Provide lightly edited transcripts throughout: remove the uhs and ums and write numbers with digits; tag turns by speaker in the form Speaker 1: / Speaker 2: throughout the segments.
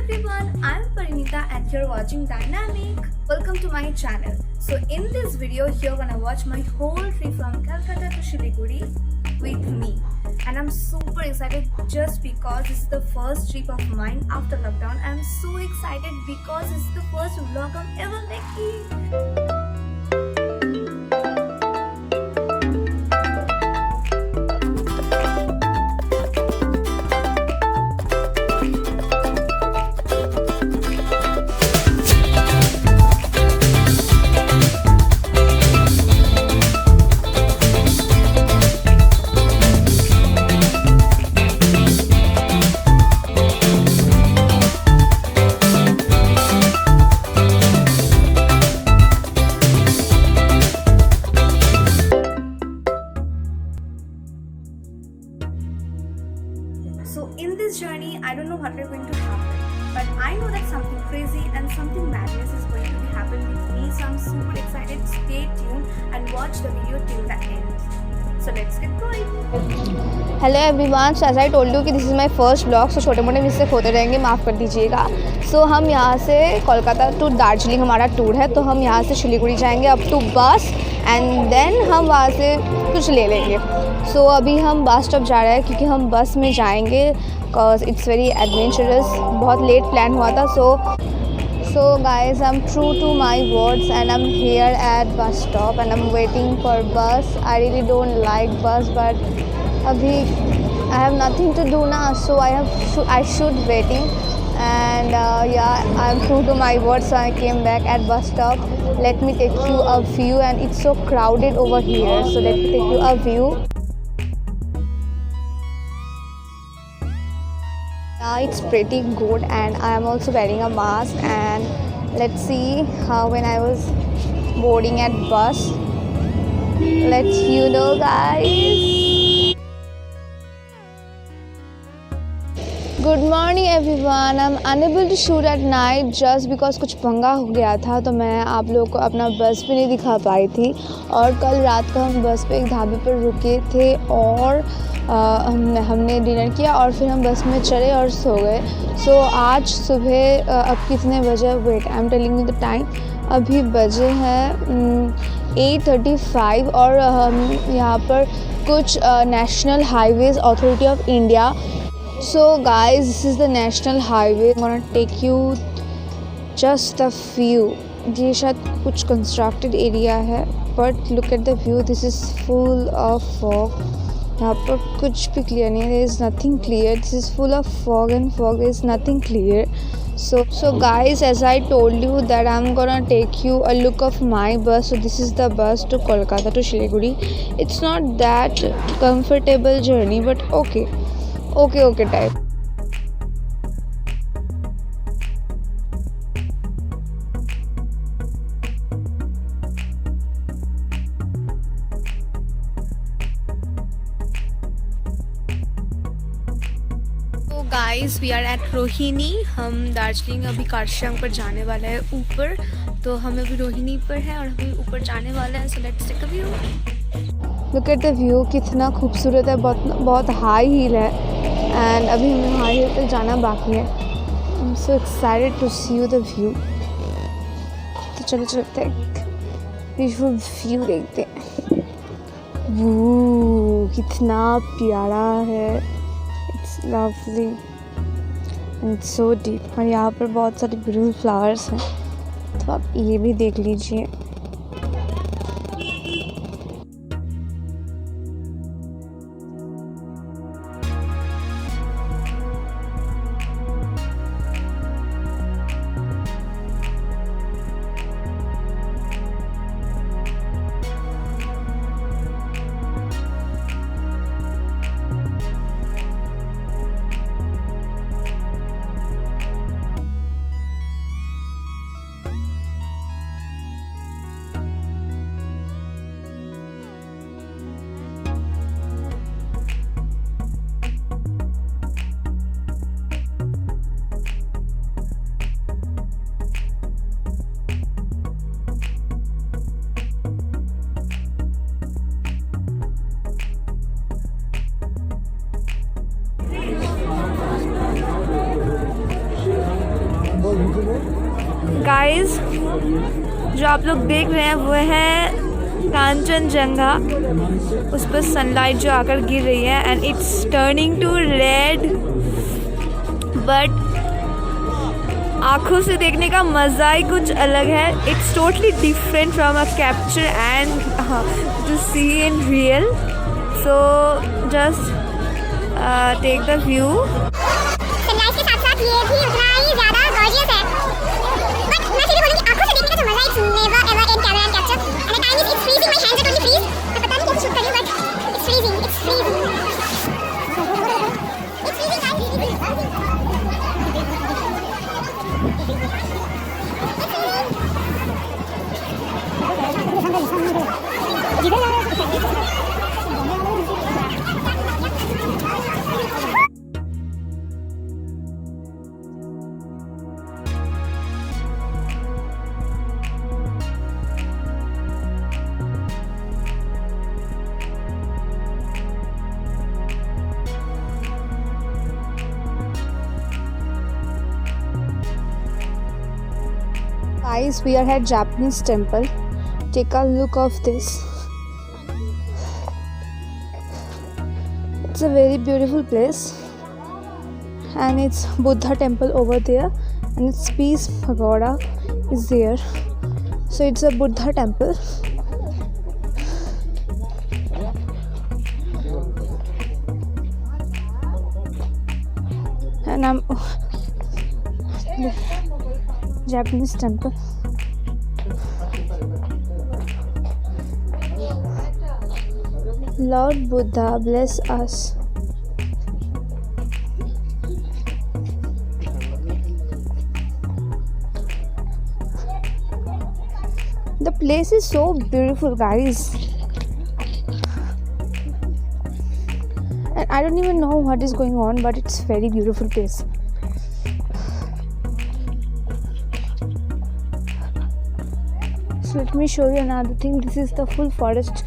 Speaker 1: everyone, I'm Parinita and you're watching Dynamic. Welcome to my channel. So in this video, you're gonna watch my whole trip from Calcutta to Siliguri with me. And I'm super excited just because this is the first trip of mine after lockdown. I'm so excited because this is the first vlog I'm ever making. So in this journey, I don't know what is going to happen, but I know that something crazy and something madness is going to be happen with me. So I'm super excited. Stay tuned and watch the video till the end. So let's get going.
Speaker 2: Hello everyone, so as I told you कि this is my first blog, so छोटे मोटे mistake होते रहेंगे, माफ़ कर दीजिएगा। सो हम यहाँ से कोलकाता टू दार्जिलिंग हमारा टूर है, तो हम यहाँ से सिलीगुड़ी जाएंगे अप टू बस एंड देन हम वहाँ से कुछ ले लेंगे। सो अभी हम बस स्टॉप जा रहे हैं क्योंकि हम बस में जाएंगे बिकॉज इट्स वेरी एडवेंचरस। बहुत लेट प्लान हुआ था। So guys, I'm true to my words and I'm here at bus stop and I'm waiting for bus. I really don't like bus, but abhi I have nothing to do now, so I should waiting. And yeah, I'm true to my words, so I came back at bus stop. Let me take you a view, and it's so crowded over here, so let me take you a view. It's pretty good and I am also wearing a mask, and let's see how when I was boarding at bus. Let's guys. Good morning everyone. I'm unable to shoot at night just because कुछ पंगा हो गया था, तो मैं आप लोगों को अपना बस भी नहीं दिखा पाई थी। और कल रात को हम बस पे एक ढाबे पर रुके थे और हमने डिनर किया और फिर हम बस में चढ़े और सो गए। सो आज सुबह अब कितने बजे, wait I am telling you the time, अभी बजे हैं 8:35 और हम यहाँ पर कुछ national highways authority of India. So guys, this is the national highway. Gonna take you just a view. ये शायद कुछ कंस्ट्रक्टेड एरिया है, but look at the view, this is full of fog. यहाँ पर कुछ भी क्लियर नहीं है, there is nothing clear, this is full of fog and fog, there is nothing clear. So guys, as I told you that I'm gonna take you a look of my bus. So this is the bus to Kolkata to Siliguri. It's not that comfortable journey, but okay type.
Speaker 1: Guys, we are at Rohini. हम दार्जिलिंग अभी कारशियांग पर जाने वाला है ऊपर, तो हम अभी रोहिणी पर हैं और अभी ऊपर जाने वाला है। So let's take a view.
Speaker 2: Look at the view, कितना खूबसूरत है। बहुत हाई हिल है एंड अभी हमें हाई हिल तक जाना बाकी है। I am so excited to see you the view. तो चलो चलते हैं, ब्यूटीफुल व्यू देखते हैं। वो कितना प्यारा है, it's lovely and so deep. और यहाँ पर बहुत सारे ब्यूटीफुल फ्लावर्स हैं, तो आप ये भी देख लीजिए। गाइस, जो आप लोग देख रहे हैं वो है कांचनजंगा। उस पर सनलाइट जो आकर गिर रही है and it's turning to red, but आँखों से देखने का मज़ा ही कुछ अलग है। It's totally different from a capture and to see in real. So just take the view.
Speaker 3: Sunlight के साथ साथ ये भी उतना ही ज़्यादा गॉर्जियस है, बट मैं फिर भी बोलूँगी आँखों से देखने का जो मज़ा, it's never ever in camera and capture. And the time is it's freezing, my hands are totally freeze. मैं पता नहीं कैसे शूट कर रही हूँ, but it's freezing, it's freezing, it's freezing guys.
Speaker 2: Guys, we are at Japanese temple. Take a look of this. It's a very beautiful place, and it's Buddha temple over there, and its peace pagoda is there. So it's a Buddha temple. And I'm Japanese temple. Lord Buddha bless us. The place is so beautiful, guys, and I don't even know what is going on, but it's very beautiful place. So let me show you another thing. This is the full forest.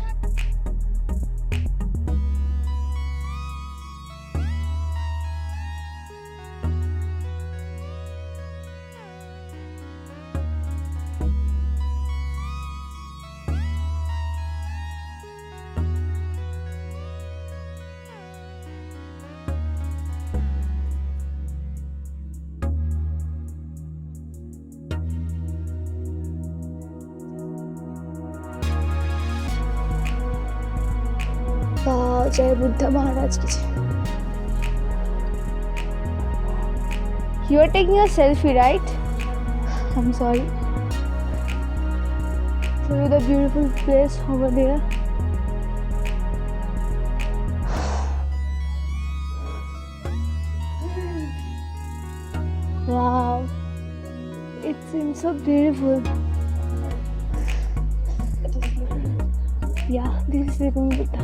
Speaker 2: वाह, जय बुद्ध महाराज की जय। You are taking a selfie, right? I'm sorry. Show you the beautiful place over there. Wow, it seems so beautiful. Yeah, this is Sleeping Buddha.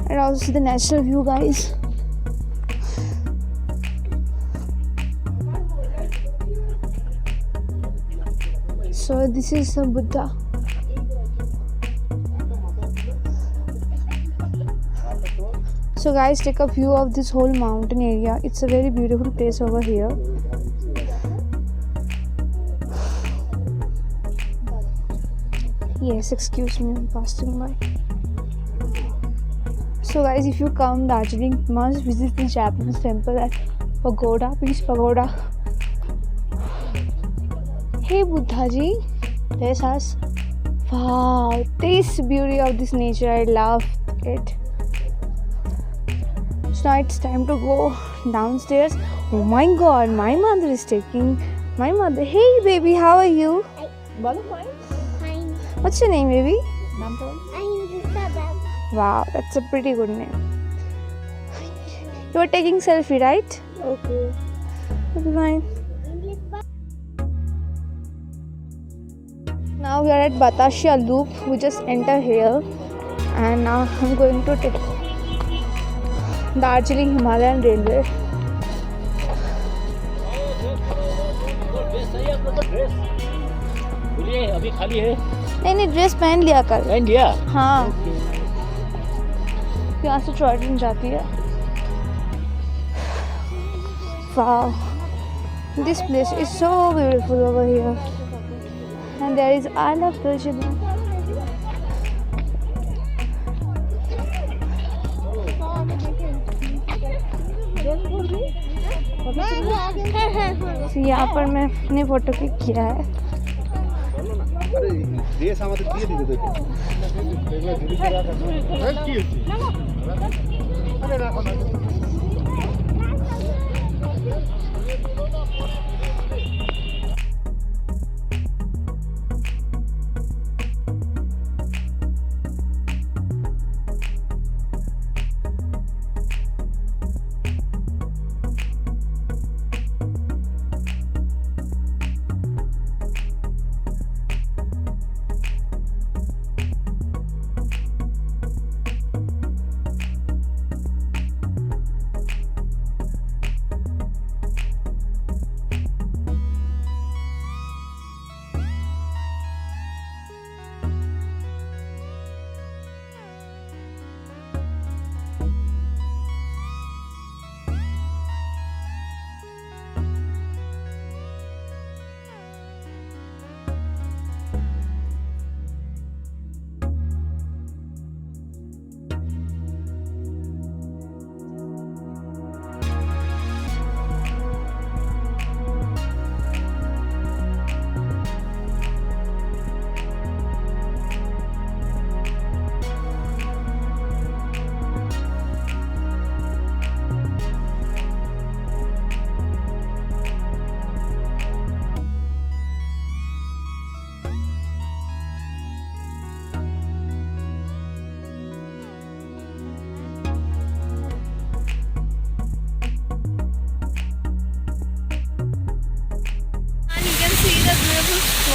Speaker 2: And also see the natural view, guys. So this is the Buddha. So guys, take a view of this whole mountain area. It's a very beautiful place over here. Yes, excuse me, I'm passing by. So guys, if you come Darjeeling, must visit the Japanese temple at Pagoda, Peace Pagoda. Hey Buddha ji, bless us. Wow, this beauty of this nature, I love it. So now it's time to go downstairs. Oh my god, my mother is taking my mother. Hey baby, how are you?
Speaker 3: Fine.
Speaker 2: What's your name, baby?
Speaker 3: I'm Rusabab.
Speaker 2: Wow, that's a pretty good name. You are taking selfie, right?
Speaker 3: Okay.
Speaker 2: Okay, fine. Now we are at Batashia Loop. We just enter here, and now I'm going to take Darjeeling Himalayan Railway.
Speaker 4: अभी खाली है?
Speaker 2: नहीं, dress पहन लिया कल।
Speaker 4: पहन लिया?
Speaker 2: हाँ, यहाँ से टॉय ट्रेन जाती है। वाह, This place is so beautiful over here. And there is I love Tulsi. So, यहाँ पर मैं अपने फोटो क्लिक किया है।
Speaker 4: আরে ড্রেস আমাদের দিয়ে দিবে দেখো কি হচ্ছে আরে রাখো না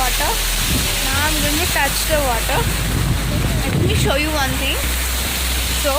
Speaker 1: Water. Now I'm going to touch the water. Let me show you one thing. So